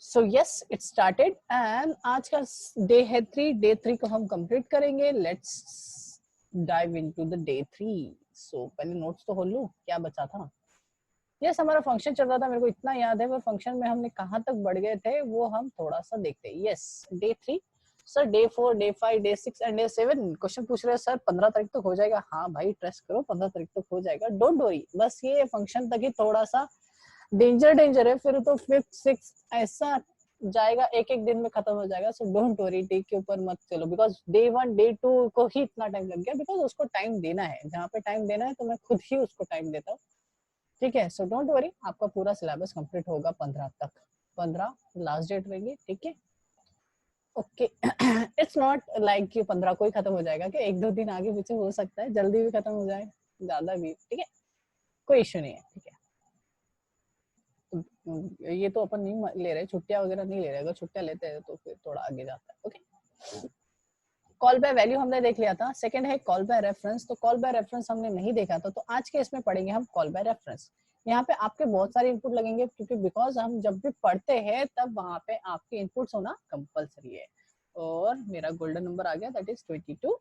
So yes it started and आज का day है 3। डे 3 को हम कंप्लीट करेंगे। Let's dive into the day 3। सो पहले नोट्स तो खोल लूं, क्या बचा था। यस हमारा फंक्शन चल रहा था, मेरे को इतना याद है। वो फंक्शन में हमने कहाँ तक बढ़ गए थे वो हम थोड़ा सा देखते हैं। Yes day 3 sir, day 4, day 5, day 6 and day 7 question पूछ रहे हैं सर 15 तारीख तक हो जाएगा। हाँ भाई ट्रस्ट करो 15 तारीख तक हो जाएगा, डोंट वरी। बस ये फंक्शन तक ही थोड़ा सा डेंजर है, फिर तो 5th 6th ऐसा जाएगा, एक एक दिन में खत्म हो जाएगा। सो डोंट वरी, डे के ऊपर मत चलो, बिकॉज डे 1 डे 2 को ही इतना टाइम लग गया, बिकॉज उसको टाइम देना है। जहाँ पे टाइम देना है तो मैं खुद ही उसको टाइम देता हूँ, ठीक है। सो डोंट वरी, आपका पूरा सिलेबस कंप्लीट होगा 15 तक। 15 लास्ट डेट रहेगी, ठीक है। ओके इट्स नॉट लाइक कि 15 को ही खत्म हो जाएगा, कि एक दो दिन आगे पीछे हो सकता है, जल्दी भी खत्म हो जाए, ज्यादा भी, ठीक है, कोई इश्यू नहीं है, ठीक है। ये तो अपन नहीं ले रहे, छुट्टियां वगैरह नहीं ले रहे। अगर छुट्टियां लेते हैं तो फिर थोड़ा आगे जाता है। ओके, कॉल बाय वैल्यू हमने देख लिया था। सेकंड है कॉल बाय रेफरेंस। तो कॉल बाय रेफरेंस हमने नहीं देखा था, तो आज के इसमें पढ़ेंगे हम कॉल बाय रेफरेंस। यहाँ पे आपके बहुत सारे इनपुट लगेंगे, क्योंकि बिकॉज हम जब भी पढ़ते हैं तब वहां पे आपके इनपुट्स होना कंपलसरी है। और मेरा गोल्डन नंबर आ गया, दैट इज 22।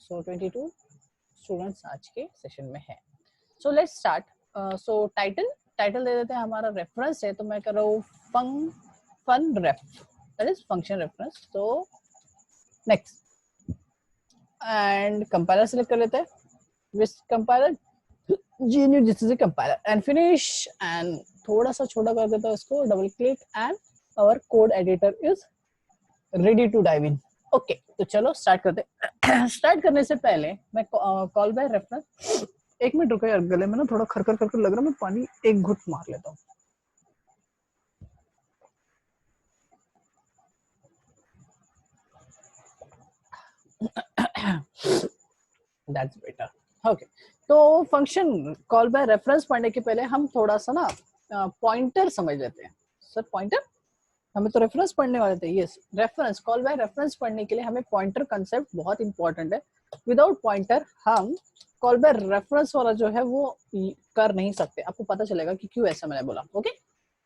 सो 22 स्टूडेंट्स आज के सेशन में है। So let's start. So title दे देते हैं, हमारा रेफरेंस है, तो मैं कर रहा हूँ fun ref, that is function reference. तो नेक्स्ट एंड कंपाइलर सेलेक्ट कर लेते हैं, which compiler, GNU GCC compiler and finish. And थोड़ा सा छोटा कर देता हूँ इसको, double click and our code editor is ready to dive in. Okay, तो चलो स्टार्ट करते हैं। स्टार्ट करने से पहले मैं कॉल बाय रेफरेंस, एक मिनट रुको यार, गले में ना थोड़ा खरखर खरखर लग रहा है, मैं पानी एक घुट मार लेता हूँ। That's better. Okay. तो फंक्शन कॉल बाय रेफरेंस पढ़ने के पहले हम थोड़ा सा ना पॉइंटर समझ लेते हैं। सर पॉइंटर, हमें तो रेफरेंस पढ़ने वाले थे। Yes, reference, call by reference पढ़ने के लिए हमें पॉइंटर कंसेप्ट बहुत इंपॉर्टेंट है। विदाउट पॉइंटर हम कॉल बाय रेफरेंस वाला जो है वो कर नहीं सकते। आपको पता चलेगा कि क्यों ऐसा मैंने बोला। ओके,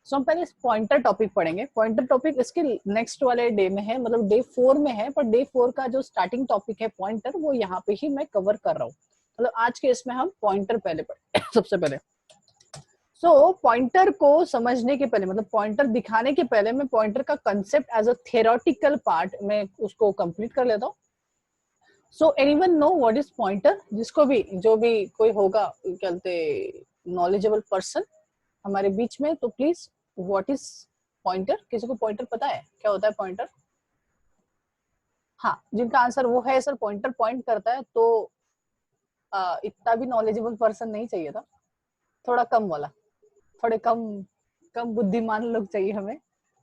सो हम पहले पॉइंटर टॉपिक पढ़ेंगे। पॉइंटर टॉपिक इसके नेक्स्ट वाले डे में है, मतलब डे 4 में है, पर डे 4 का जो स्टार्टिंग टॉपिक है पॉइंटर, वो यहाँ पे ही मैं कवर कर रहा हूँ। मतलब आज के इसमें हम पॉइंटर पहले पढ़े सबसे पहले। सो पॉइंटर को समझने के पहले, मतलब पॉइंटर दिखाने के पहले, मैं पॉइंटर का concept as a theoretical part में उसको कंप्लीट कर लेता हूँ। So anyone know what is pointer? जिसको भी, जो भी कोई होगा कहते नॉलेजेबल पर्सन हमारे बीच में, तो प्लीज व्हाट इज पॉइंटर? किसी को पॉइंटर पता है क्या होता है पॉइंटर? हाँ, जिनका आंसर वो है सर पॉइंटर पॉइंट करता है, तो इतना भी नॉलेजेबल पर्सन नहीं चाहिए था, थोड़ा कम वाला, थोड़े कम कम बुद्धिमान लोग चाहिए हमें,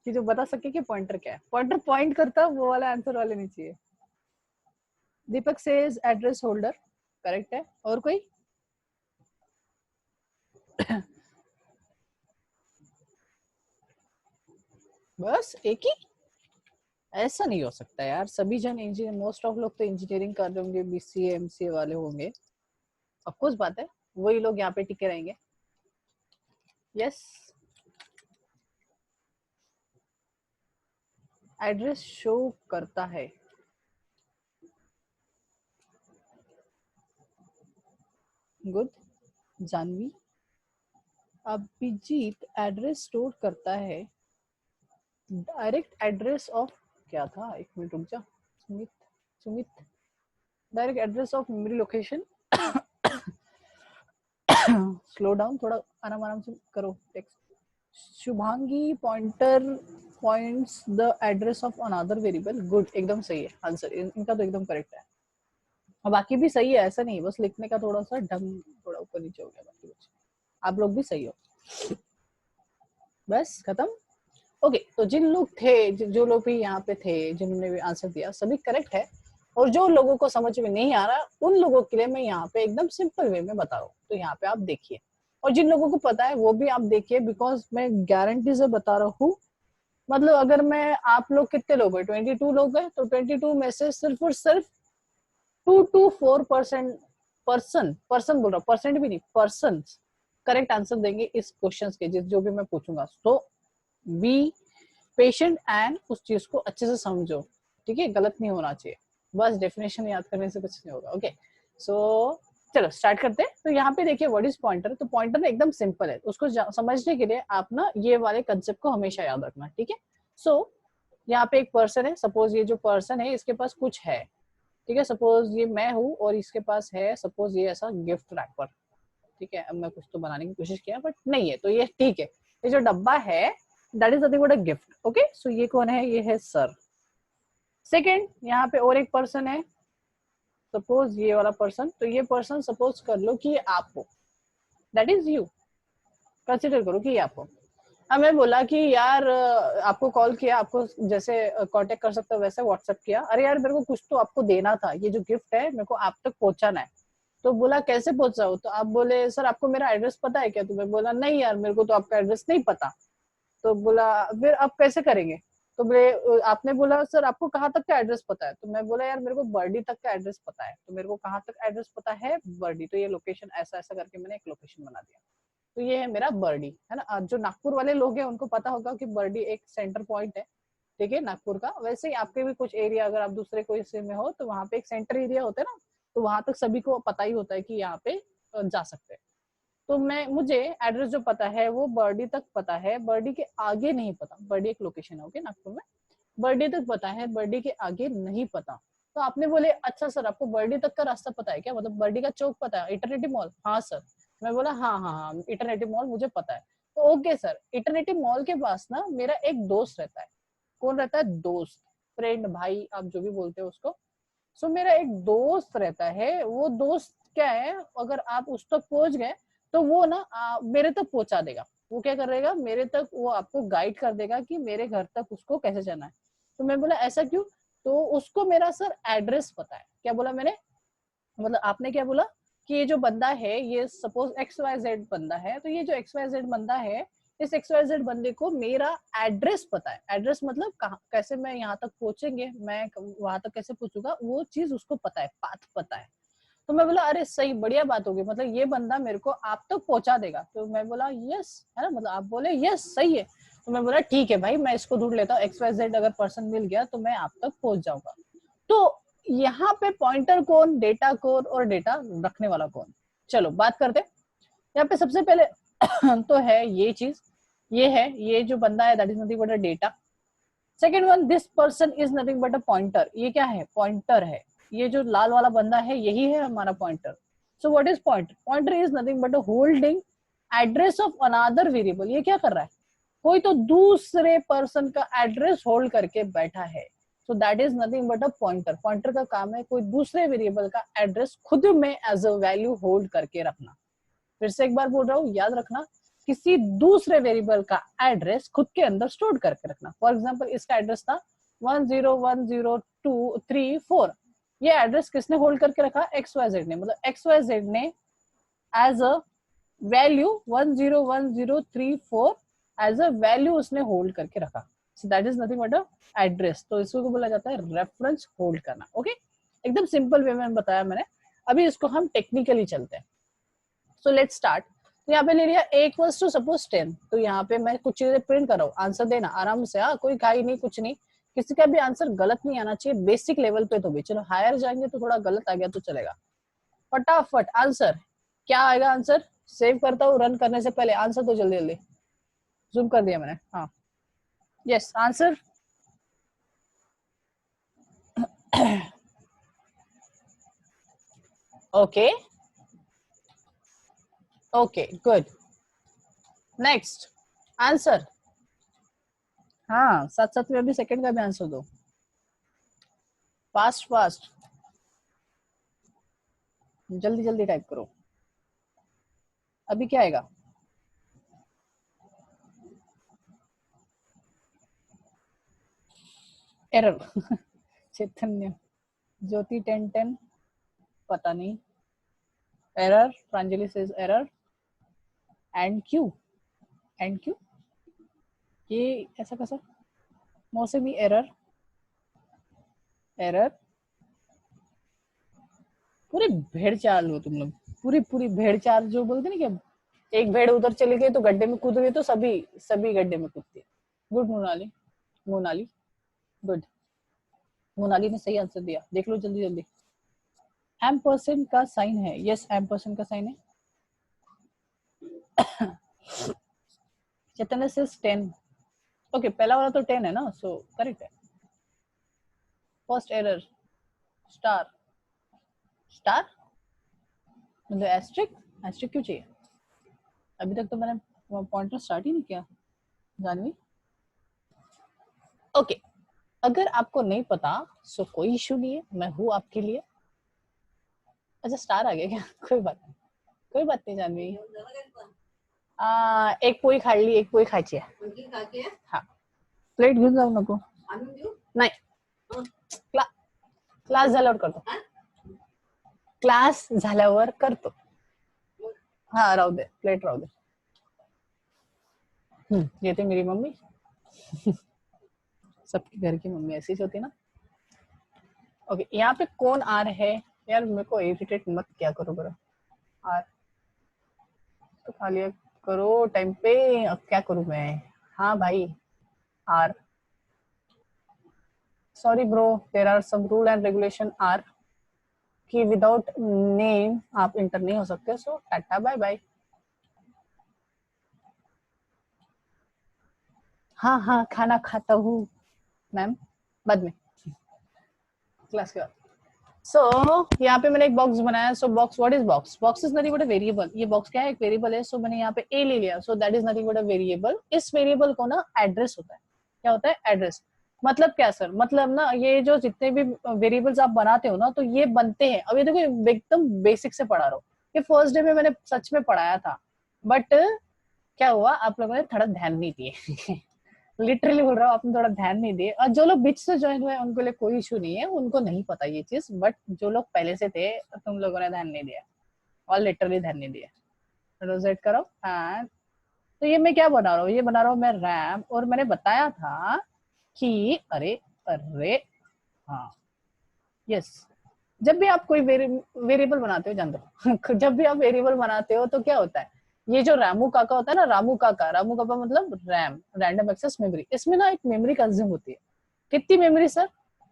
कि जो बता सके कि पॉइंटर क्या है। पॉइंटर पॉइंट करता, वो वाला आंसर वाले नहीं चाहिए। दीपक सेज एड्रेस होल्डर, करेक्ट है। और कोई? बस एक ही? ऐसा नहीं हो सकता यार, सभी जन इंजीनियर, मोस्ट ऑफ लोग तो इंजीनियरिंग कर रहे होंगे, BCA MCA वाले होंगे, ऑफ कोर्स बात है, वही लोग यहाँ पे टिके रहेंगे। यस, एड्रेस शो करता है। Good. Janhavi, Abhijit address store करता है, डायरेक्ट एड्रेस ऑफ, क्या था, एक मिनट रुक जा, Sumit, Sumit, direct address of memory location. Slow down, थोड़ा आराम आराम से करो text. Shubhangi pointer points the address of another variable. Good, एकदम सही है आंसर, इनका तो एकदम करेक्ट है। और बाकी भी सही है, ऐसा नहीं, बस लिखने का थोड़ा सा ढंग थोड़ा ऊपर नीचे हो गया, बाकी कुछ आप लोग भी सही हो। बस खत्म। ओके, तो जिन लोग थे, जो लोग भी यहाँ पे थे, जिन्होंने भी आंसर दिया, सभी करेक्ट है। और जो लोगों को समझ में नहीं आ रहा, उन लोगों के लिए मैं यहाँ पे एकदम सिंपल वे में बता रहा हूँ, तो यहाँ पे आप देखिए। और जिन लोगों को पता है वो भी आप देखिए, बिकॉज मैं गारंटी से बता रहा हूँ। मतलब अगर मैं, आप लोग कितने लोग हैं, 22 लोग हैं, तो 22 में से सिर्फ और सिर्फ 2 to 4% पर्सन बोल रहा हूँ, परसेंट भी नहीं, पर्सन करेक्ट आंसर देंगे इस क्वेश्चन के, जो भी मैं पूछूंगा। तो बी पेशेंट एंड उस चीज को अच्छे से समझो, ठीक है, गलत नहीं होना चाहिए, बस डेफिनेशन याद करने से कुछ नहीं होगा। ओके सो चलो स्टार्ट करते हैं। तो यहाँ पे देखिए व्हाट इज पॉइंटर। तो पॉइंटर एकदम सिंपल है, उसको समझने के लिए आप ना ये वाले कंसेप्ट को हमेशा याद रखना, ठीक है। सो यहाँ पे एक पर्सन है, सपोज ये जो पर्सन है इसके पास कुछ है, ठीक है, सपोज ये मैं हूँ और इसके पास है सपोज ये ऐसा गिफ्ट रैपर, ठीक है। अब मैं कुछ तो बनाने की कोशिश किया बट नहीं है, तो ये ठीक है, ये जो डब्बा है that is nothing but a gift. Okay so ये कौन है, ये है सर। सेकेंड यहाँ पे और एक पर्सन है, सपोज ये वाला पर्सन, तो ये पर्सन सपोज कर लो कि ये आप हो, दैट इज यू, कंसिडर करो कि ये आप हो। अब मैं बोला कि यार आपको कॉल किया, आपको जैसे कांटेक्ट कर सकते हो वैसे व्हाट्सएप किया, अरे यार मेरे को कुछ तो आपको देना था, ये जो गिफ्ट है मेरे को आप तक पहुंचाना है। तो बोला कैसे पहुंचाऊं, तो आप बोले सर आपको मेरा एड्रेस पता है क्या। तो मैं बोला नहीं यार मेरे को तो आपका एड्रेस नहीं पता। तो बोला फिर आप कैसे करेंगे। तो बोले आपने बोला सर आपको कहाँ तक का एड्रेस पता है। तो मैं बोला यार मेरे को बर्डी तक का एड्रेस पता है। तो मेरे को कहाँ तक एड्रेस पता है, बर्डी। तो ये लोकेशन ऐसा ऐसा करके मैंने एक लोकेशन बना दिया। तो ये है मेरा बर्डी, है ना। जो नागपुर वाले लोग हैं उनको पता होगा कि बर्डी एक सेंटर पॉइंट है, ठीक है, नागपुर का। वैसे ही आपके भी कुछ एरिया, अगर आप दूसरे कोई से में हो तो वहाँ पे एक सेंटर एरिया होता है ना, तो वहां तक सभी को पता ही होता है कि यहाँ पे जा सकते हैं। तो मैं मुझे एड्रेस जो पता है वो बर्डी तक पता है, बर्डी के आगे नहीं पता। बर्डी एक लोकेशन है ओके नागपुर में, बर्डी तक पता है, बर्डी के आगे नहीं पता। तो आपने बोले अच्छा सर आपको बर्डी तक का रास्ता पता है क्या, मतलब बर्डी का चौक पता है, इटरनेटी मॉल। हाँ सर। मैं बोला हाँ हाँ हाँ इटरनेटी मॉल मुझे पता है। तो ओके सर, इटरनेटी मॉल के पास ना मेरा एक दोस्त रहता है। कौन रहता है, दोस्त, फ्रेंड, भाई, आप जो भी बोलते हो उसको। सो मेरा एक दोस्त रहता है, वो दोस्त क्या है, अगर आप उस तक पहुंच गए तो वो ना मेरे तक पहुंचा देगा। वो क्या करेगा मेरे तक, वो आपको गाइड कर देगा कि मेरे घर तक उसको कैसे जाना है। तो मैं बोला ऐसा क्यों। तो उसको मेरा सर एड्रेस पता है। क्या बोला मैंने, मतलब आपने क्या बोला कि ये जो बंदा है, ये सपोज XYZ बंदा है, तो ये जो XYZ बंदा है, इस XYZ बंदे को मेरा एड्रेस पता है। एड्रेस मतलब कहाँ, कैसे मैं यहाँ तक पहुंचेंगे, मैं वहां तक कैसे पहुंचूंगा, वो चीज उसको पता है, पाथ पता है। तो मैं बोला अरे सही, बढ़िया बात होगी, मतलब ये बंदा मेरे को आप तक पहुंचा देगा। तो मैं बोला यस, है ना, मतलब आप बोले यस सही है। तो मैं बोला ठीक है भाई, मैं इसको ढूंढ लेता हूँ, XYZ अगर पर्सन मिल गया तो मैं आप तक पहुंच जाऊंगा। तो यहाँ पे पॉइंटर कौन, डेटा कौन, और डेटा रखने वाला कौन। चलो बात करते हैं। यहाँ पे सबसे पहले तो है ये चीज, ये है, ये जो बंदा है that is nothing but a data. Second one, this person is nothing but a pointer. ये क्या है, पॉइंटर है। ये जो लाल वाला बंदा है यही है हमारा pointer. So what is pointer, pointer is nothing but a holding address of another variable. ये क्या कर रहा है, कोई तो दूसरे पर्सन का एड्रेस होल्ड करके बैठा है। सो that is nothing but a pointer. Pointer का काम है कोई दूसरे वेरिएबल का एड्रेस खुद में एज अ वैल्यू होल्ड करके रखना। फिर से एक बार बोल रहा हूँ, याद रखना, किसी दूसरे वेरिएबल का एड्रेस खुद के अंदर स्टोर करके रखना। फॉर एग्जाम्पल इसका एड्रेस था 101023 4। ये एड्रेस किसने होल्ड करके रखा, XYZ ने, मतलब XYZ ने as a value 101034 as a value उसने होल्ड करके रखा। So that is nothing but a address. तो इसको बोला जाता है रेफरेंस होल्ड करना। ओके एकदम सिंपल वे में बताया मैंने। अभी इसको हम टेक्निकली चलते हैं। So let's start. तो यहाँ पे ले लिया a इक्वल्स टू सपोज 10। तो यहाँ पे मैं कुछ चीजें प्रिंट कर रहा हूँ, आंसर देना आराम से, हाँ कोई खाई नहीं कुछ नहीं, किसी का भी आंसर गलत नहीं आना चाहिए बेसिक लेवल पे। तो भी चलो हायर जाएंगे तो थोड़ा गलत आ गया तो चलेगा। फटाफट आंसर क्या आएगा, आंसर सेव करता हूँ रन करने से पहले, आंसर तो जल्दी जल्दी जूम कर दिया मैंने। हाँ yes answer okay okay good next answer. हाँ साथ साथ में अभी सेकंड का भी आंसर दो, फास्ट फास्ट, जल्दी जल्दी टाइप करो। अभी क्या आएगा, एरर चैतन्य, ज्योति 1010, पता नहीं, error, Pranjali says error, and Q, and Q, ये ऐसा कैसा, मौसमी एरर, एरर, पूरी भेड़ चाल हो तुम लोग, पूरी पूरी भेड़ चाल, जो बोलते ना कि एक भेड़ उधर चली गई तो गड्ढे में कूद गई तो सभी सभी गड्ढे में कूदती है। Good morning. Monali, good, Monali ने सही आंसर दिया, देख लो जल्दी जल्दी। एम परसेंट का साइन है, यस एम परसेंट का साइन है। चैतन्य से 10, ओके पहला वाला तो 10 है ना, सो करेक्ट है। फर्स्ट एरर, स्टार, स्टार मतलब एस्ट्रिक, एस्ट्रिक क्यों चाहिए? अभी तक तो मैंने पॉइंटर स्टार्ट ही नहीं किया जानवी। ओके अगर आपको नहीं पता सो कोई इशू नहीं है, मैं हूँ आपके लिए। अच्छा स्टार आ गया क्या? कोई बात नहीं, कोई बात नहीं जानवी। एक पोळी खाल्ली, एक पोळी खायची आहे। हा प्लेट घेऊन जाऊ नको नाही, क्लास झाल्यावर करतो, क्लास झाल्यावर करतो। हाँ राहू दे, प्लेट राहू दे। ये थी मेरी मम्मी। सबके घर की मम्मी ऐसी होती ना। ओके यहाँ पे कौन आ रहा है यार, मेरे को इरिटेट मत क्या करो बरो। आर तो खा लिया करो टाइम पे, अब क्या करूं मैं। हाँ भाई आर, sorry bro there are some rule and regulation are कि विदाउट नेम आप इंटर नहीं हो सकते, सो टाटा बाय बाय। हाँ हाँ खाना खाता हूँ मैम, बाद में क्लास के बाद। सो यहाँ पे मैंने एक बॉक्स बनाया, सो box what is box, box is nothing but a variable. ये बॉक्स क्या है, एक वेरिएबल है। सो मैंने यहाँ पे ए ले लिया, सो that is nothing but a variable. इस वेरिएबल को ना एड्रेस होता है, क्या होता है एड्रेस। मतलब क्या सर, मतलब ना ये जो जितने भी वेरिएबल्स आप बनाते हो ना तो ये बनते हैं। अब ये देखो एकदम बेसिक से पढ़ा रहा हूँ, ये फर्स्ट डे में मैंने सच में पढ़ाया था, बट क्या हुआ आप लोगों ने थोड़ा ध्यान नहीं दिए। लिटरली बोल रहा हूँ आपने थोड़ा ध्यान नहीं दिए। और जो लोग बीच से ज्वाइन हुए उनके लिए कोई इशू नहीं है, उनको नहीं पता ये चीज, बट जो लोग पहले से थे तुम लोगों ने ध्यान नहीं दिया, और लिटरली ध्यान नहीं दिया। रोजेट करो। हाँ तो ये मैं क्या बना रहा हूँ, ये बना रहा हूँ मैं रैम, और मैंने बताया था कि अरे अरे हाँ यस, जब भी आप कोई वेरिएबल बनाते हो जान दो। जब भी आप वेरिएबल बनाते हो तो क्या होता है, ये जो रामू काका होता है ना, रामू काका, रामू काका मतलब रैम, रैंडम एक्सेस मेमोरी, इसमें ना एक मेमोरी कंज्यूम होती है। कितनी मेमोरी सर,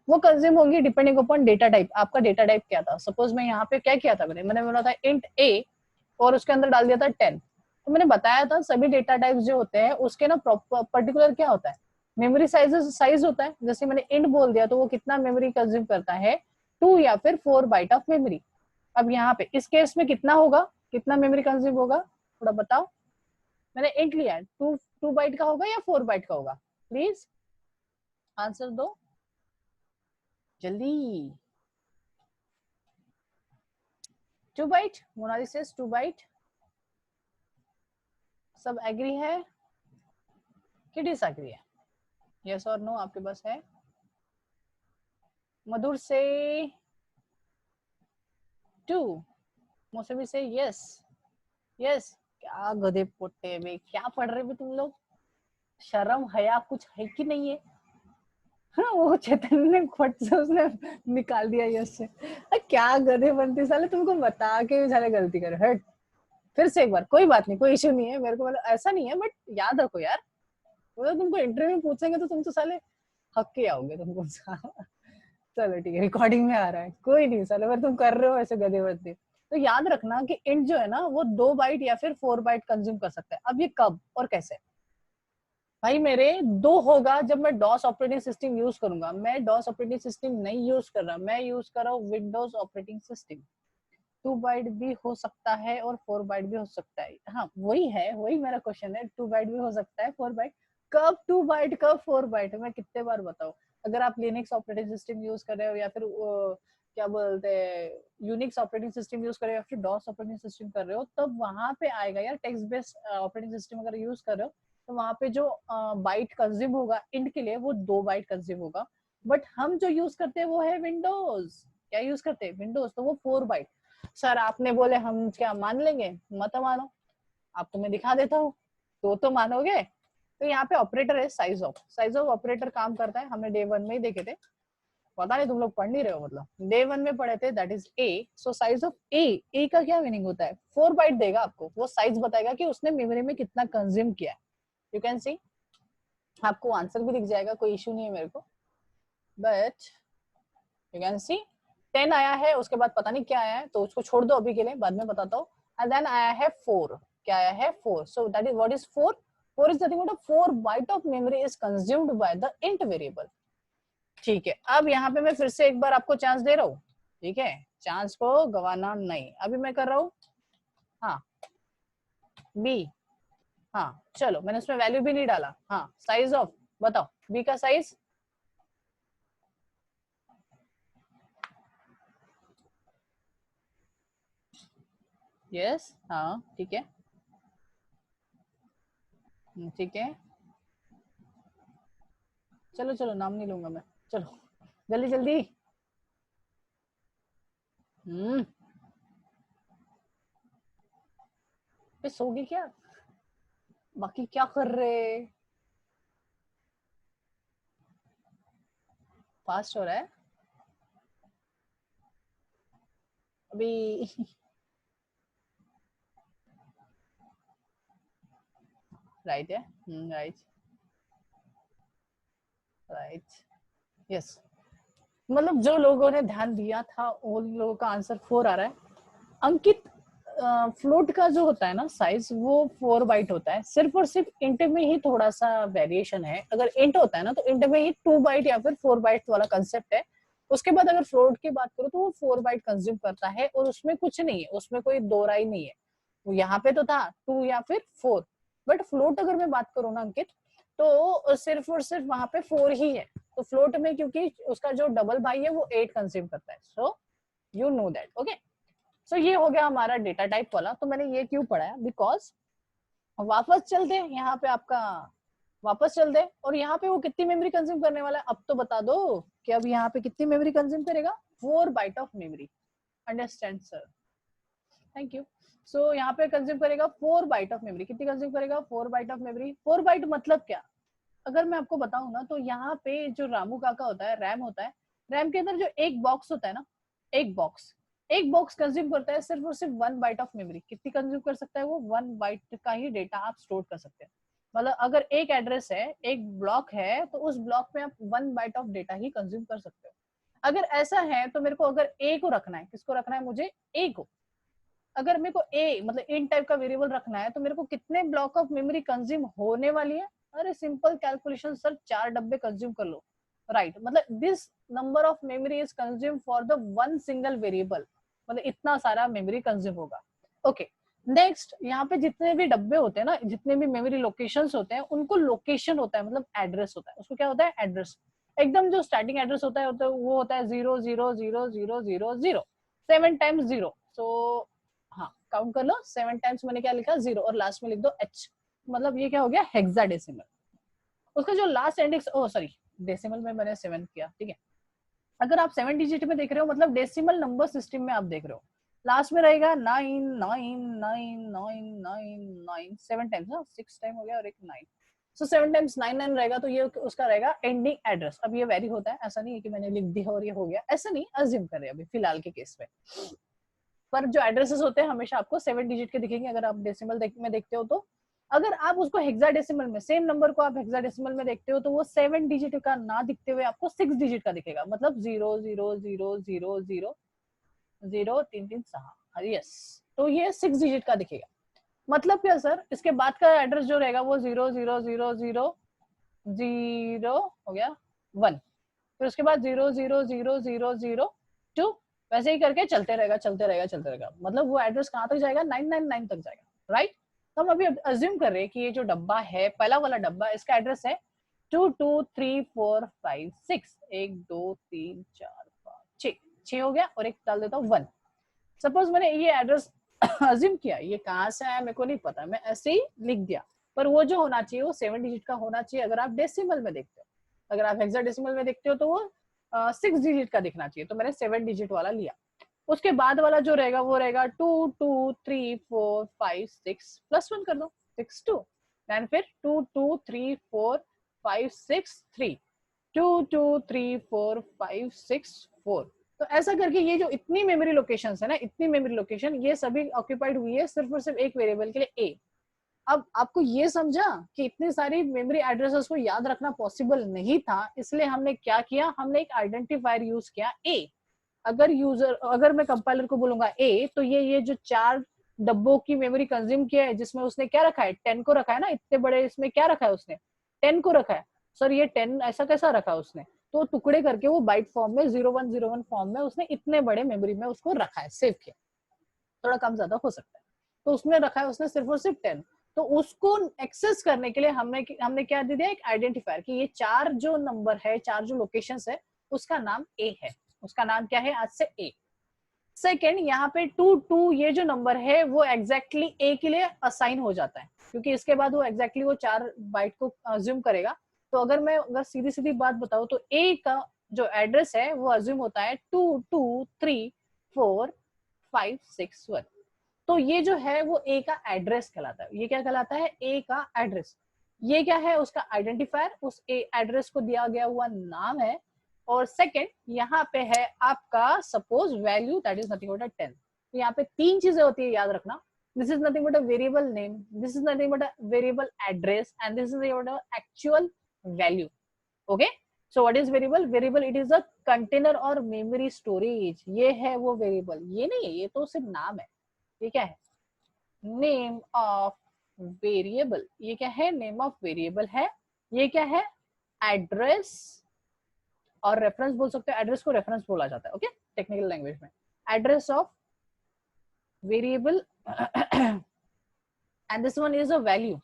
वो कंज्यूम होगी डिपेंडिंग अपॉन डेटा टाइप। आपका डेटा टाइप क्या था, सपोज मैं यहाँ पे क्या किया था, मैंने बोला था इंट ए और उसके अंदर डाल दिया था 10। तो मैंने बताया था सभी डेटा टाइप जो होते हैं उसके ना पर्टिकुलर क्या होता है, मेमोरी साइज होता है। जैसे मैंने इंट बोल दिया तो वो कितना मेमोरी कंज्यूम करता है, 2 या फिर 4 बाइट ऑफ मेमोरी। अब यहाँ पे इस केस में कितना होगा, कितना मेमोरी कंज्यूम होगा थोड़ा बताओ। मैंने इंट लिया है, 2 बाइट का होगा या 4 बाइट का होगा, प्लीज आंसर दो जल्दी। 2 बाइट, मोनाली सेज 2 बाइट। सब एग्री है कि डिसएग्री है, यस और नो आपके पास है। मधुर से 2, मौसमी से यस यस। क्या गधे पोटे में क्या पढ़ रहे हो तुम लोग, शर्म हया कुछ है कि नहीं है। हाँ वो चेतन ने फट से उसने निकाल दिया यस से। क्या गधे बनती साले, तुमको बता के भी साले गलती कर हट। फिर से एक बार, कोई बात नहीं, कोई इशू नहीं है मेरे को, मतलब ऐसा नहीं है, बट याद रखो यार, वो तुमको इंटरव्यू में पूछेंगे तो तुम तो साले हक के आओगे तुमको। चलो ठीक है, रिकॉर्डिंग में आ रहा है, कोई नहीं साले, अगर तुम कर रहे हो ऐसे गधे बदले तो याद रखना कि इंट जो है ना वो 2 बाइट या फिर 4 बाइट कंज्यूम कर सकता है। अब ये कब और कैसे, भाई मेरे 2 होगा जब मैं डॉस ऑपरेटिंग सिस्टम यूज करूंगा। मैं डॉस ऑपरेटिंग सिस्टम नहीं यूज कर रहा, मैं यूज कर रहा हूँ विंडोज ऑपरेटिंग सिस्टम। 2 बाइट भी हो सकता है और 4 बाइट भी हो सकता है। हाँ वही है, वही मेरा क्वेश्चन है, 2 बाइट भी हो सकता है 4 बाइट। कब 2 बाइट कब 4 बाइट, मैं कितने बार बताऊं। अगर आप लिनक्स ऑपरेटिंग सिस्टम यूज कर रहे हो या फिर क्या बोलते हैं यूनिक्स ऑपरेटिंग सिस्टम यूज कर रहे हो या फिर डॉस ऑपरेटिंग सिस्टम कर रहे हो, तब वहां पे आएगा यार टेक्स्ट बेस्ड ऑपरेटिंग सिस्टम अगर यूज कर रहे हो तो वहां पे जो बाइट कंज्यूम होगा इंट के लिए वो 2 बाइट कंज्यूम होगा। बट हम जो यूज करते हैं वो है विंडोज, क्या यूज करते हैं विंडोज, तो वो 4 बाइट। सर आपने बोले हम क्या मान लेंगे, मत मानो, आप तो मैं दिखा देता हूँ तो मानोगे। तो यहाँ पे ऑपरेटर है size of, size of operator काम करता है, हमने डे 1 में ही देखे थे। पता नहीं तुम लोग पढ़ नहीं रहे हो, मतलब डे 1 में पढ़े थे, that is A. So size of A का क्या मीनिंग होता है, 4 बाइट देगा आपको, वो साइज बताएगा कि उसने मेमोरी में कितना कंज्यूम किया है। यू कैन सी आपको आंसर भी दिख जाएगा, कोई इशू नहीं है मेरे को, बट यू कैन सी 10 आया है, उसके बाद पता नहीं क्या आया है, तो उसको छोड़ दो अभी के लिए, बाद में बताता हूँ। एंड देन आया है 4, क्या आया है 4, so that is what is 4, 4 is nothing but 4 byte of memory is consumed by the int variable. ठीक है, अब यहाँ पे मैं फिर से एक बार आपको चांस दे रहा हूँ, ठीक है, चांस को गवाना नहीं। अभी मैं कर रहा हूँ, हाँ बी, हाँ चलो मैंने उसमें वैल्यू भी नहीं डाला, हाँ साइज ऑफ बताओ, बी का साइज यस, हाँ ठीक है, ठीक है, चलो चलो नाम नहीं लूंगा मैं, चलो जल्दी जल्दी। हम्म, सोगी क्या, बाकी क्या कर रहे, फास्ट हो रहा है अभी। राइट है, राइट राइट, यस, मतलब जो लोगों ने ध्यान दिया था उन लोगों का आंसर 4 आ रहा है। अंकित, फ्लोट का जो होता है ना साइज, वो 4 बाइट होता है, सिर्फ और सिर्फ इंट में ही थोड़ा सा वेरिएशन है। अगर इंट होता है ना तो इंट में ही 2 बाइट या फिर 4 बाइट वाला कंसेप्ट है। उसके बाद अगर फ्लोट की बात करो तो वो 4 बाइट कंज्यूम करता है, और उसमें कुछ नहीं है, उसमें कोई दो राय नहीं है। वो यहाँ पे तो था 2 या फिर 4, बट फ्लोट अगर मैं बात करूँ ना अंकित, तो सिर्फ और सिर्फ वहां पे 4 ही है। तो फ्लोट में क्योंकि उसका जो डबल भाई है वो 8 कंज्यूम करता है, so you know that, okay. So ये हो गया हमारा डेटा टाइप वाला। तो मैंने ये क्यों पढ़ाया, बिकॉज वापस चलते हैं यहाँ पे आपका, वापस चलते हैं, और यहाँ पे वो कितनी मेमोरी कंज्यूम करने वाला है, अब तो बता दो कि अब यहाँ पे कितनी मेमोरी कंज्यूम करेगा, 4 byte of memory. Understand sir, thank you. So यहाँ पे कंज्यूम करेगा 4 बाइट ऑफ मेमोरी, कितनी कंज्यूम करेगा, 4 बाइट ऑफ मेमोरी। 4 बाइट मतलब क्या, अगर मैं आपको बताऊं ना, तो यहाँ पे जो रामू काका होता है, रैम होता है, रैम के अंदर जो एक बॉक्स होता है ना, एक बॉक्स कंज्यूम करता है सिर्फ और सिर्फ 1 बाइट ऑफ मेमोरी। कितनी कंज्यूम कर सकता है वो, 1 बाइट का ही डेटा आप स्टोर कर सकते हैं। मतलब अगर एक एड्रेस है, एक ब्लॉक है, तो उस ब्लॉक में आप 1 बाइट ऑफ डेटा ही कंज्यूम कर सकते हो। अगर ऐसा है तो मेरे को अगर ए को रखना है, किसको रखना है मुझे, ए को। अगर मेरे को ए मतलब इन टाइप का वेरिएबल रखना है, तो मेरे को कितने ब्लॉक ऑफ मेमोरी कंज्यूम होने वाली है, अरे सिंपल कैलकुलेशन सर, 4 डब्बे कंज्यूम कर लो, राइट। मतलब this number of memory is consume for the one single variable, मतलब इतना सारा मेमोरी कंज्यूम होगा, ओके। नेक्स्ट, यहाँ पे जितने भी डब्बे होते हैं ना, जितने भी मेमोरी लोकेशंस होते हैं, उनको लोकेशन होता है, मतलब एड्रेस होता है, उसको क्या होता है, एड्रेस। एकदम जो स्टार्टिंग एड्रेस होता है वो होता है 0 0 0 0 0 0, 7 टाइम्स 0। सो हाँ काउंट कर लो, 7 टाइम्स मैंने क्या लिखा, 0, और लास्ट में लिख दो h, मतलब ये क्या हो गया, हेक्साडेसिमल। उसका जो लास्ट इंडेक्स, ओ सॉरी, डेसिमल में मैंने 7 किया, ठीक है। अगर आप 7 डिजिट में देख रहे हो, मतलब डेसिमल नंबर सिस्टम में आप देख रहे हो, लास्ट में रहेगा 9 7 टाइम्स, 6 टाइम हो गया और एक 9, सो 7 टाइम्स 9 रहेगा, तो ये उसका रहेगा एंडिंग एड्रेस। अब ये वेरी होता है, ऐसा नहीं है कि मैंने लिख दिया और ये हो गया, ऐसा नहीं, अज्यूम करें अभी फिलहाल के केस में। पर जो एड्रेसेस होते हैं हमेशा आपको 7 डिजिट के दिखेंगे, अगर आप डेसिमल में देखते हो तो। अगर आप उसको हेक्साडेसिमल में, सेम नंबर को आप हेक्साडेसिमल में देखते हो, तो वो 7 डिजिट का ना दिखते हुए आपको 6 डिजिट का दिखेगा, मतलब 0 0 0 0 0 0 तीन तीन सहा, यस। तो ये 6 डिजिट का दिखेगा। मतलब क्या सर, इसके बाद का एड्रेस जो रहेगा वो 0 0 0 0 0 हो गया 1, फिर उसके बाद 0 0 0 0 0 2, वैसे ही करके चलते रहेगा चलते रहेगा चलते रहेगा, मतलब वो एड्रेस कहाँ तक जाएगा, 999 तक जाएगा, राइट। तो हम अभी अज्यूम कर रहे हैं कि ये जो डब्बा है, पहला वाला डब्बा, इसका एड्रेस है 2 2 3 4 5 6, 1 2 3 4 5 6 हो गया, और एक डाल देता हूँ 1। सपोज मैंने ये एड्रेस अज्यूम किया, ये कहाँ से आया मेरे को नहीं पता, मैं ऐसे ही लिख दिया, पर वो जो होना चाहिए वो 7 डिजिट का होना चाहिए अगर आप डेसिमल में देखते हो। अगर आप हेक्साडेसिमल में देखते हो तो वो 6 डिजिट का दिखना चाहिए, तो मैंने 7 डिजिट वाला लिया। उसके बाद वाला जो रहेगा वो रहेगा 2 2 3 4 5 6 +1 कर दो, 6 2, देन फिर 2 2 3 4 5 6 3, 2 2 3 4 5 6 4। तो ऐसा करके ये जो इतनी मेमोरी लोकेशंस है ना, इतनी मेमोरी लोकेशन, ये सभी ऑक्यूपाइड हुई है सिर्फ और सिर्फ एक वेरिएबल के लिए, ए। अब आपको ये समझा कि इतनी सारी मेमोरी एड्रेसेस को याद रखना पॉसिबल नहीं था, इसलिए हमने क्या किया, हमने एक आइडेंटिफायर यूज किया ए। अगर मैं कंपाइलर को बोलूंगा ए, तो ये जो 4 डब्बों की मेमोरी कंज्यूम किया है, जिसमें उसने क्या रखा है, 10 को रखा है ना, इतने बड़े इसमें क्या रखा है उसने, 10 को रखा है। सर ये 10 ऐसा कैसा रखा उसने, तो टुकड़े करके वो बाइट फॉर्म में 0101 फॉर्म में उसने इतने बड़े मेमोरी में उसको रखा है, सेव किया। थोड़ा कम ज्यादा हो सकता है, तो उसमें रखा है उसने सिर्फ और सिर्फ 10। तो उसको एक्सेस करने के लिए हमने क्या दे दिया, एक आइडेंटिफायर कि ये 4 जो नंबर है, 4 जो लोकेशन है, उसका नाम ए है। उसका नाम क्या है आज से ए। सेकेंड, यहाँ पे 2 ये जो नंबर है वो एग्जैक्टली ए के लिए असाइन हो जाता है, क्योंकि इसके बाद वो एग्जैक्टली वो 4 बाइट को अज्यूम करेगा। तो अगर सीधी सीधी बात बताऊं, तो ए का जो एड्रेस है वो अज्यूम होता है 223456 1। तो ये जो है वो ए का एड्रेस कहलाता है। ये क्या कहलाता है, ए का एड्रेस। ये क्या है, उसका आइडेंटिफायर, उस ए एड्रेस को दिया गया हुआ नाम है। और सेकंड, यहाँ पे है आपका suppose value, that is nothing but 10। तो यहाँ पे 3 चीजें होती है, याद रखना। This is nothing but a variable name, this is nothing but a variable address, and this is your actual value. Okay, so what is variable? Variable it is a container और memory storage. ये है वो variable, ये नहीं है, ये तो सिर्फ नाम है। ये क्या है, नेम ऑफ वेरिएबल। ये क्या है, नेम ऑफ वेरिएबल है। ये क्या है, एड्रेस और रेफरेंस बोल सकते हो। एड्रेस को रेफरेंस बोला जाता है, ओके, टेक्निकल लैंग्वेज में। Address of variable and this one is a value.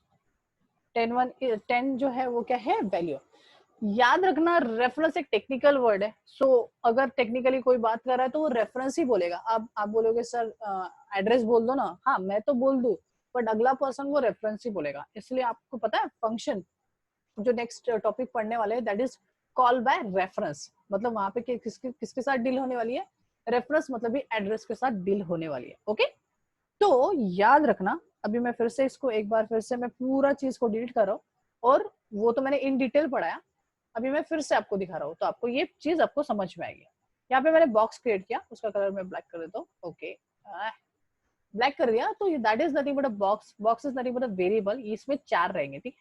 10 जो है वो क्या है, वैल्यू। याद रखना, रेफरेंस एक टेक्निकल वर्ड है। सो अगर टेक्निकली कोई बात कर रहा है तो वो रेफरेंस ही बोलेगा। आप बोलोगे सर एड्रेस बोल दो ना, हाँ मैं तो बोल दूं, बट अगला पर्सन वो रेफरेंस ही बोलेगा। इसलिए आपको पता है फंक्शन जो नेक्स्ट टॉपिक पढ़ने वाले हैं, that is call by reference. मतलब वहां पे किसके साथ डील होने वाली है, रेफरेंस मतलब भी एड्रेस के साथ डील होने वाली है। ओके, तो याद रखना। अभी मैं फिर से इसको एक बार फिर से मैं पूरा चीज को डिलीट कर रहा हूँ, और वो तो मैंने इन डिटेल पढ़ाया, अभी मैं फिर से आपको दिखा रहा हूँ, तो आपको ये चीज आपको समझ में आएगी। यहाँ पे मैंने बॉक्स क्रिएट किया, उसका कलर मैं ब्लैक कर देता हूँ। ओके, ब्लैक कर दिया। तो that is nothing but a box. Box is nothing but a variable. इसमें 4 रहेंगे, ठीक है।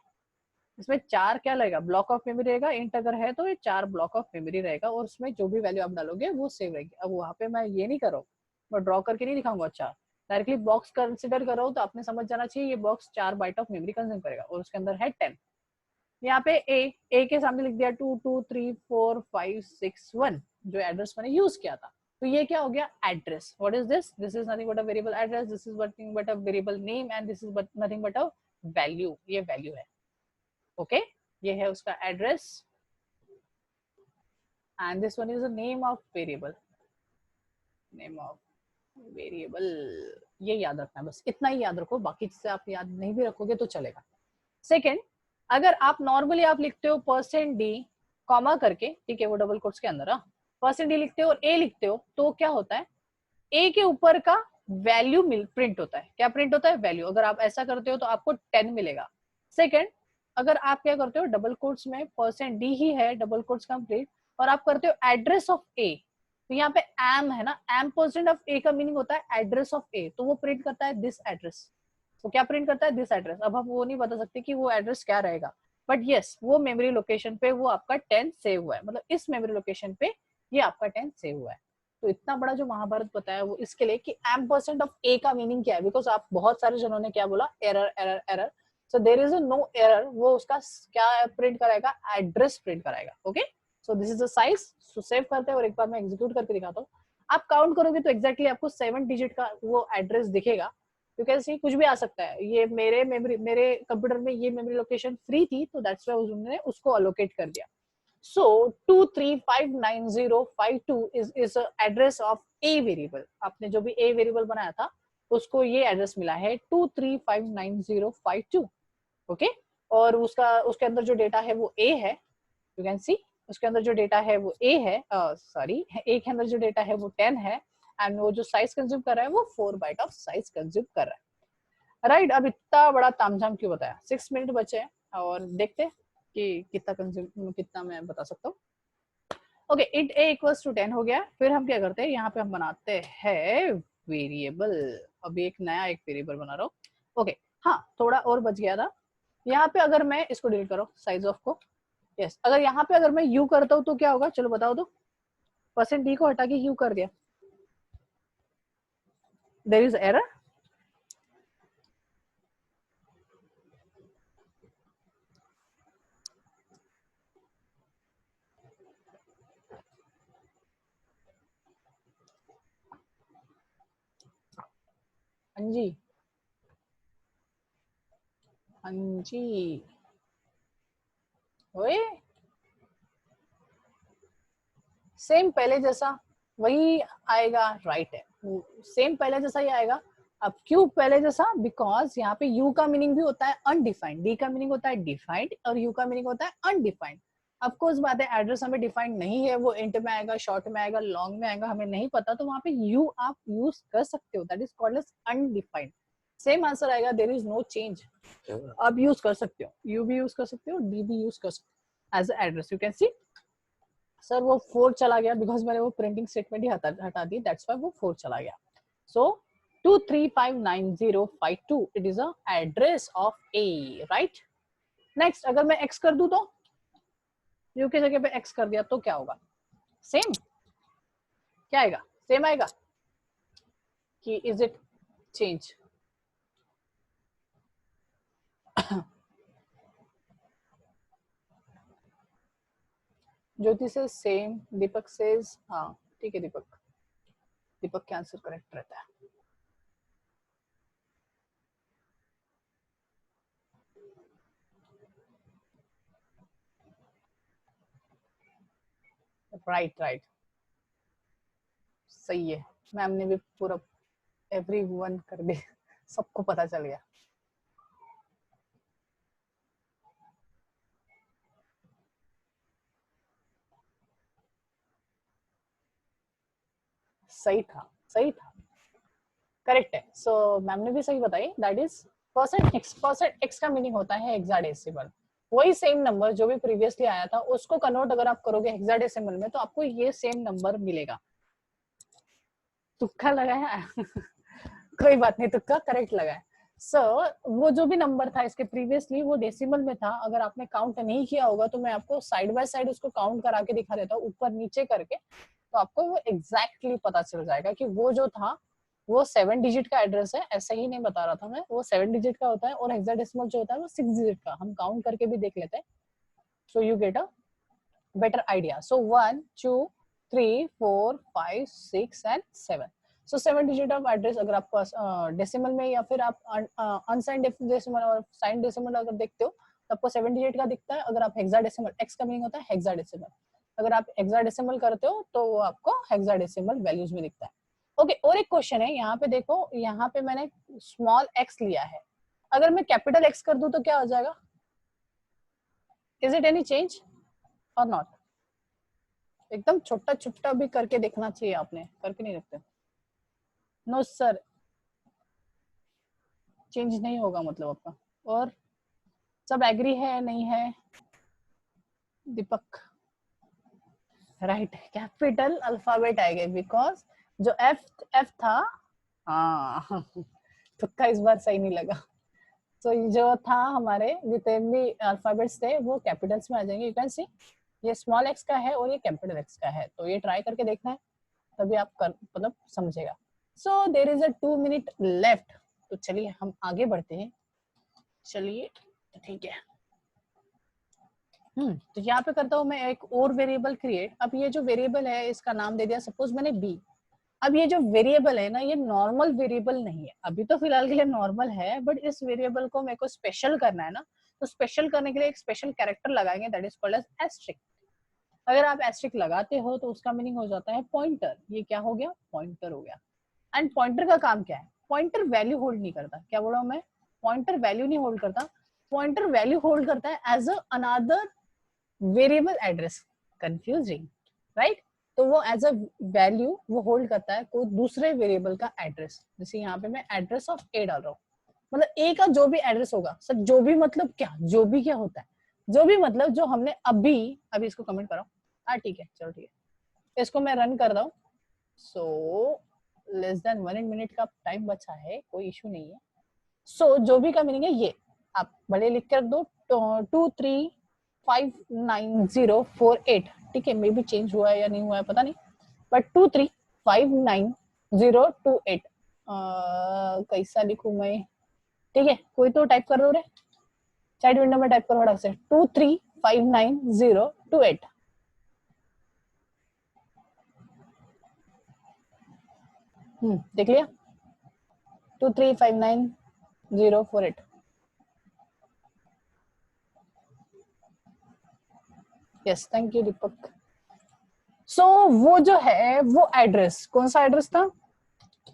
इसमें 4 क्या रहेगा, ब्लॉक ऑफ मेमोरी रहेगा। इंट अगर है तो ये 4 ब्लॉक ऑफ मेमोरी रहेगा, और उसमें जो भी वैल्यू आप डालोगे वो सेव रहेगी। अब वहां पे मैं ये नहीं कर रहा हूँ, मैं ड्रॉ करके नहीं दिखाऊंगा। अच्छा, डायरेक्टली बॉक्स कंसिडर कर रहा हूँ, तो आपने समझ जाना चाहिए ये box 4 byte of memory consume करेगा, और उसके अंदर है 10। यहाँ पे ए के सामने लिख दिया 223456 1, जो एड्रेस मैंने यूज किया था। तो ये क्या हो गया, address. What is this? This is nothing but a variable address, this is nothing but a variable name, and this is nothing but a value. ये वैल्यू है। ओके, ये है उसका address, and this one is the name of variable. Name of variable, ये याद रखना है, बस इतना ही याद रखो। बाकी चीजें आप याद नहीं भी रखोगे तो चलेगा। सेकेंड, अगर आप नॉर्मली आप लिखते हो %d कॉमा करके, ठीक है, वो डबल कोट्स के अंदर %d लिखते हो और ए लिखते हो, तो क्या होता है, ए के ऊपर का वैल्यू प्रिंट होता है। क्या प्रिंट होता है, वैल्यू। अगर आप ऐसा करते हो तो आपको 10 मिलेगा। सेकेंड, अगर आप क्या करते हो, डबल कोट्स में %d ही है, डबल कोट्स कंप्लीट, और आप करते हो एड्रेस ऑफ ए, तो यहाँ पे एम है ना, एम % ऑफ ए का मीनिंग होता है एड्रेस ऑफ ए, तो वो प्रिंट करता है दिस एड्रेस। तो क्या प्रिंट करता है, दिस एड्रेस। अब हम वो नहीं बता सकते कि वो एड्रेस क्या रहेगा, बट यस, वो मेमोरी लोकेशन पे वो आपका 10 सेव हुआ है, मतलब इस मेमोरी लोकेशन पे ये आपका 10 सेव हुआ है। तो इतना बड़ा जो महाभारत बताया वो इसके लिए कि एम % ऑफ ए का मीनिंग क्या है, बिकॉज आप बहुत सारे जनों ने क्या बोला, error error error. So there is no error, वो उसका क्या प्रिंट कराएगा, एड्रेस प्रिंट कराएगा। Okay, so this is the size. So save करते हैं और एक बार मैं एग्जीक्यूट करके दिखाता हूँ। आप काउंट करोगे तो एक्जैक्टली आपको 7 डिजिट का वो एड्रेस दिखेगा, क्योंकि ऐसे कुछ भी आ सकता है। ये मेरे कंप्यूटर में ये मेमोरी लोकेशन फ्री थी, तो दैट्स व्हाई उन्होंने उसको अलोकेट कर दिया। सो 235905 is address of a variable. आपने जो भी ए वेरिएबल बनाया था उसको ये एड्रेस मिला है 235905। ओके, और उसके अंदर जो डेटा है वो ए है, यू कैन सी। उसके अंदर जो डेटा है वो ए है, सॉरी, ए के अंदर जो डेटा है वो 10 है, एंड वो जो साइज कंज्यूम कर रहा है वो 4 बाइट ऑफ साइज कंज्यूम कर रहा है। राइट, अब इतना बड़ा तामझाम क्यों बताया, 6 मिनट बचे हैं, और देखते हैं कि कितना मैं बता सकता हूँ। Okay, int a equals to 10 हो गया। फिर हम क्या करते हैं, यहाँ पे हम बनाते हैं वेरिएबल। अभी एक नया एक वेरिएबल बना रहा हूँ। ओके, हाँ थोड़ा और बच गया था। यहाँ पे अगर मैं इसको डिलीट करो साइज ऑफ को, यस अगर यहाँ पे अगर मैं यू करता हूँ तो क्या होगा, चलो बताओ तो। परसेंट डी को हटा के यू कर दिया, देयर इज एरर। हाँ जी, हाँ जी, ओए सेम पहले जैसा वही आएगा, राइट है, सेम पहले जैसा ही आएगा। अब क्यों पहले जैसा, बिकॉज यहाँ पे यू का मीनिंग भी होता है अनडिफाइंड, डी का मीनिंग होता है डिफाइंड और यू का मीनिंग होता है अनडिफाइंड। अब कोर्स बात है, एड्रेस हमें डिफाइंड नहीं है, वो इंट में आएगा, शॉर्ट में आएगा, लॉन्ग में आएगा, हमें नहीं पता, तो वहां पे यू आप यूज कर सकते हो, that is called as undefined. Same answer आएगा, देयर इज नो चेंज, आप यूज कर सकते हो, यू भी यूज कर सकते हो, डी भी यूज कर सकते हो as address. You can see sir वो 4 चला गया बिकॉज मैंने वो प्रिंटिंग स्टेटमेंट ही हटा दी, दैट्स व्हाई वो 4 चला गया। सो 2359052 it is a address of A, right. Next अगर मैं एक्स कर दूं तो, यू की जगह पे एक्स कर दिया तो क्या होगा, सेम क्या आएगा, सेम आएगा कि इज इट चेंज? ज्योति से सेम, दीपक से हाँ ठीक है, दीपक, दीपक का आंसर करेक्ट रहता है। राइट राइट, सही है, मैम ने भी पूरा एवरीवन कर दिया, सबको पता चल गया। सही था, सही था, करेक्ट है। सो मैम ने भी सही बताई, that is percent x. Percent x का मीनिंग होता है हेक्साडेसिमल, वही सेम नंबर जो भी प्रीवियसली आया था उसको कन्वर्ट अगर आप करोगे हेक्साडेसिमल में तो आपको ये सेम नंबर मिलेगा। तुक्का लगाया कोई बात नहीं, तुक्का करेक्ट लगाया। सर वो जो भी नंबर था इसके प्रीवियसली वो डेसिमल में था, अगर आपने काउंट नहीं किया होगा तो मैं आपको साइड बाय साइड उसको काउंट करा के दिखा देता हूँ ऊपर नीचे करके, तो आपको वो एग्जैक्टली पता चल जाएगा कि वो जो था वो 7 डिजिट का एड्रेस है, ऐसा ही नहीं बता रहा था मैं, वो 7 डिजिट का होता है और हेक्साडेसिमल जो होता है वो 6 डिजिट का, हम काउंट करके भी देख लेते हैं, so you get a better idea. So 1 2 3 4 5 6 and 7, so 7 digit of address अगर आपको डेसिमल में या फिर आप अनसाइंड डेसिमल और साइंड डेसिमल अगर देखते हो तो आपको 7 डिजिट का दिखता है। अगर आप हेक्साडेसिमल, एक्स का मीनिंग होता है हेक्साडेसिमल, अगर आप हेक्साडेसिमल करते हो तो वो आपको हेक्साडेसिमल वैल्यूज में दिखता है। ओके और एक क्वेश्चन है यहाँ पे, देखो यहाँ पे मैंने स्मॉल एक्स लिया है, अगर मैं कैपिटल एक्स कर दूं तो क्या हो जाएगा, इज इट एनी चेंज और नॉट? एकदम छोटा छोटा भी करके देखना चाहिए, आपने करके नहीं रखते। नो सर, चेंज नहीं होगा मतलब आपका, और सब एग्री है नहीं है? दीपक राइट, कैपिटल अल्फाबेट आएगा बिकॉज जो एफ एफ था, हाँ तुक्का इस बार सही नहीं लगा। तो जो था हमारे जितने भी अल्फाबेट्स थे वो कैपिटल्स में आ जाएंगे। यू कैन सी ये स्मॉल एक्स का है और ये कैपिटल एक्स का है, तो ये ट्राई करके देखना है तभी आप कर मतलब समझेगा। So there is a 2 minute left, तो चलिए हम आगे बढ़ते हैं, चलिए ठीक है। तो यहाँ पे करता हूँ मैं एक और वेरिएबल क्रिएट। अब ये जो वेरिएबल है इसका नाम दे दिया सपोज मैंने बी। अब ये जो वेरिएबल है ना ये नॉर्मल वेरिएबल नहीं है, अभी तो फिलहाल के लिए नॉर्मल है, बट इस वेरिएबल को मेरे को स्पेशल करना है ना, तो स्पेशल करने के लिए एक स्पेशल कैरेक्टर लगाएंगे that is called as asterisk. अगर आप एस्ट्रिक लगाते हो तो उसका मीनिंग हो जाता है पॉइंटर, ये क्या हो गया, पॉइंटर हो गया। एंड पॉइंटर का काम क्या है, पॉइंटर वैल्यू होल्ड नहीं करता, क्या बोला मैं, पॉइंटर वैल्यू नहीं होल्ड करता, पॉइंटर वैल्यू होल्ड करता है as another variable address. Confusing right, तो वो एज अ वैल्यू वो होल्ड करता है कोई दूसरे वेरिएबल का एड्रेस, जैसे यहाँ पे मैं एड्रेस ऑफ ए डाल रहा हूँ, मतलब ए का जो भी एड्रेस होगा सर, जो भी मतलब क्या, जो भी क्या होता है, जो भी मतलब जो हमने अभी अभी इसको कमेंट करो, हाँ ठीक है चलो ठीक है, इसको मैं रन कर रहा हूँ। सो लेस देन 1 मिनट का टाइम बचा है, कोई इशू नहीं है। सो जो भी का मीनिंग है ये आप बड़े लिख कर दो 235904 8, ठीक है, मे बी चेंज हुआ है या नहीं हुआ है पता नहीं, बट 235904 8 कैसा लिखूं मैं, ठीक है, कोई तो टाइप कर दो रे, चैट विंडो में टाइप करो फटाक से 235904 8। देख लिया 235904 8। यस, थैंक यू दीपक। सो वो जो है वो एड्रेस, कौन सा एड्रेस था,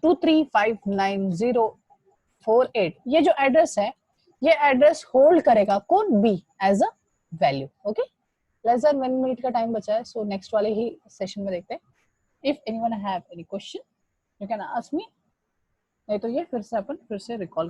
235904 8, ये जो एड्रेस है ये एड्रेस होल्ड करेगा कौन, B as a value. Okay, less than 1 minute का टाइम बचा है, सो नेक्स्ट वाले ही सेशन में देखते हैं। If anyone have any question you can ask me, नहीं तो ये फिर से अपन फिर से रिकॉल